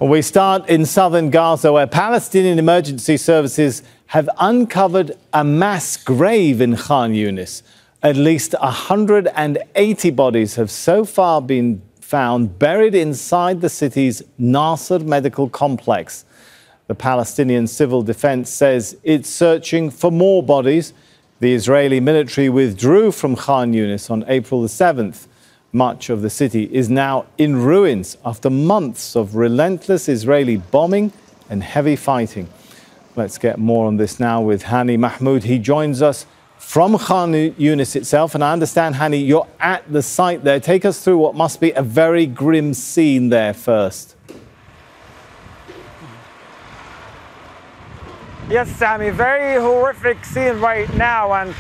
Well, we start in southern Gaza, where Palestinian emergency services have uncovered a mass grave in Khan Younis. At least 180 bodies have so far been found buried inside the city's Nasser Medical Complex. The Palestinian Civil Defence says it's searching for more bodies. The Israeli military withdrew from Khan Younis on April the 7th. Much of the city is now in ruins after months of relentless Israeli bombing and heavy fighting. Let's get more on this now with Hani. Mahmoud, he joins us from Khan Younis itself. And I understand, Hani, you're at the site there. Take us through what must be a very grim scene there first. Yes, Sammy, very horrific scene right now. And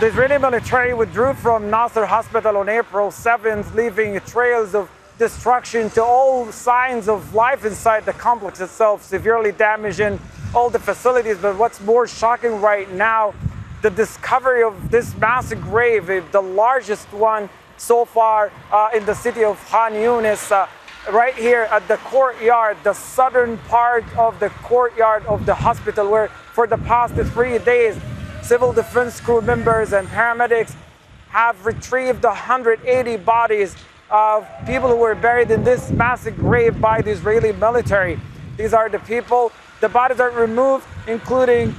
the Israeli military withdrew from Nasser Hospital on April 7th, leaving trails of destruction to all signs of life inside the complex itself, severely damaging all the facilities. But what's more shocking right now, the discovery of this massive grave, the largest one so far in the city of Khan Younis, right here at the courtyard, the southern part of the courtyard of the hospital, where for the past 3 days, civil defense crew members and paramedics have retrieved 180 bodies of people who were buried in this massive grave by the Israeli military. These are the people, the bodies are removed, including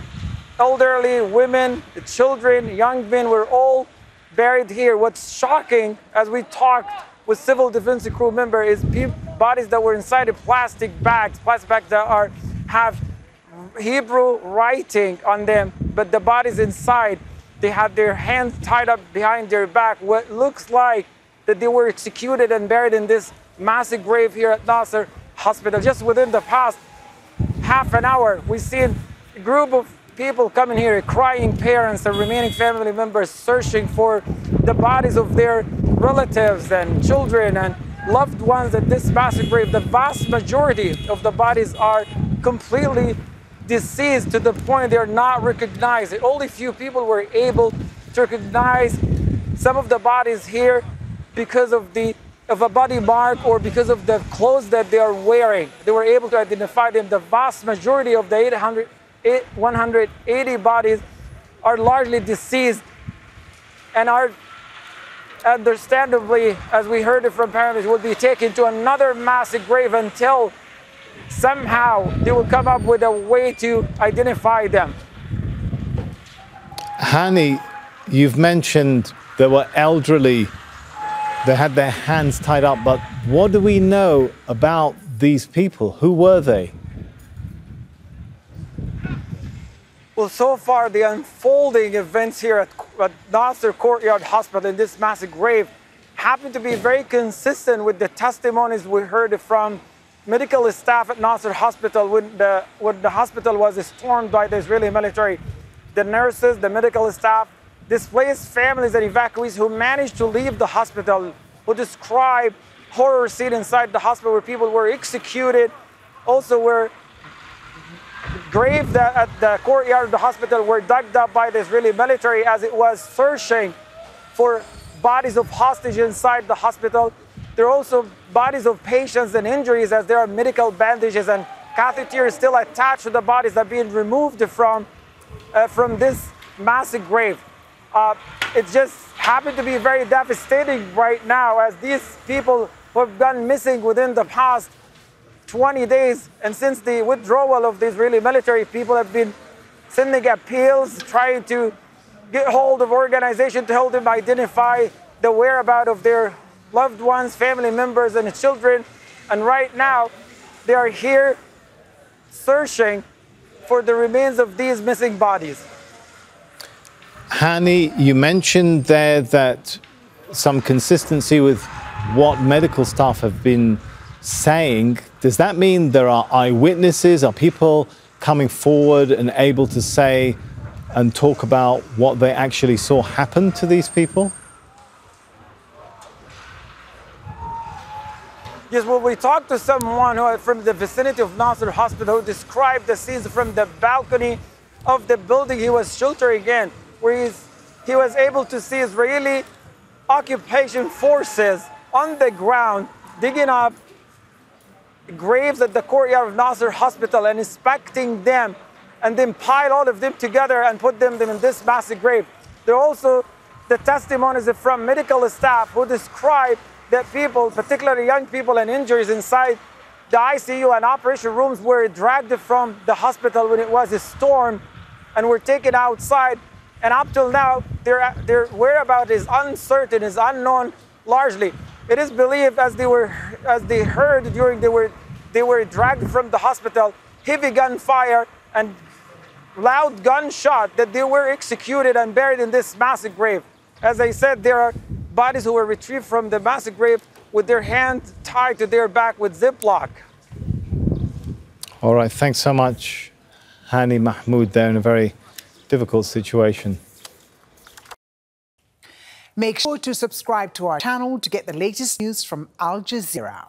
elderly, women, children, young men, were all buried here. What's shocking, as we talked with civil defense crew members, is bodies that were inside of plastic bags that have Hebrew writing on them, but the bodies inside, they had their hands tied up behind their back. What looks like that they were executed and buried in this massive grave here at Nasser Hospital. Just within the past half an hour, we've seen a group of people coming here, crying parents and remaining family members, searching for the bodies of their relatives and children and loved ones at this massive grave. The vast majority of the bodies are completely deceased to the point they're not recognized. Only few people were able to recognize some of the bodies here because of a body mark or because of the clothes that they are wearing. They were able to identify them. The vast majority of the 180 bodies are largely deceased and are understandably, as we heard it from paramedics, will be taken to another massive grave until somehow they will come up with a way to identify them. Hani, you've mentioned there were elderly, they had their hands tied up, but what do we know about these people? Who were they? Well, so far the unfolding events here at Nasser Courtyard Hospital in this massive grave happen to be very consistent with the testimonies we heard from medical staff at Nasser Hospital when the hospital was stormed by the Israeli military. The nurses, the medical staff, displaced families and evacuees who managed to leave the hospital, who describe horror scene inside the hospital where people were executed, also were graves at the courtyard of the hospital were dug up by the Israeli military as it was searching for bodies of hostages inside the hospital. There are also bodies of patients and injuries, as there are medical bandages and catheters still attached to the bodies that are being removed from this massive grave. It just happened to be very devastating right now, as these people who have gone missing within the past 20 days, and since the withdrawal of the Israeli military, people have been sending appeals, trying to get hold of organizations to help them identify the whereabouts of their loved ones, family members, and children. And right now, they are here searching for the remains of these missing bodies. Hani, you mentioned there that some consistency with what medical staff have been saying. Does that mean there are eyewitnesses? Are people coming forward and able to say and talk about what they actually saw happen to these people? Yes, well, we talked to someone who from the vicinity of Nasser Hospital who described the scenes from the balcony of the building he was sheltering in, where he was able to see Israeli occupation forces on the ground digging up graves at the courtyard of Nasser Hospital and inspecting them, and then pile all of them together and put them in this massive grave. There are also the testimonies from medical staff who describe that people, particularly young people and injuries inside the ICU and operation rooms, were dragged from the hospital when it was a storm and were taken outside. And up till now, their whereabouts is uncertain, is unknown largely. It is believed as they heard during they were dragged from the hospital, heavy gunfire and loud gunshot, that they were executed and buried in this massive grave. As I said, there are bodies who were retrieved from the massive grave with their hands tied to their back with Ziploc. All right, thanks so much, Hani. Mahmoud there in a very difficult situation. Make sure to subscribe to our channel to get the latest news from Al Jazeera.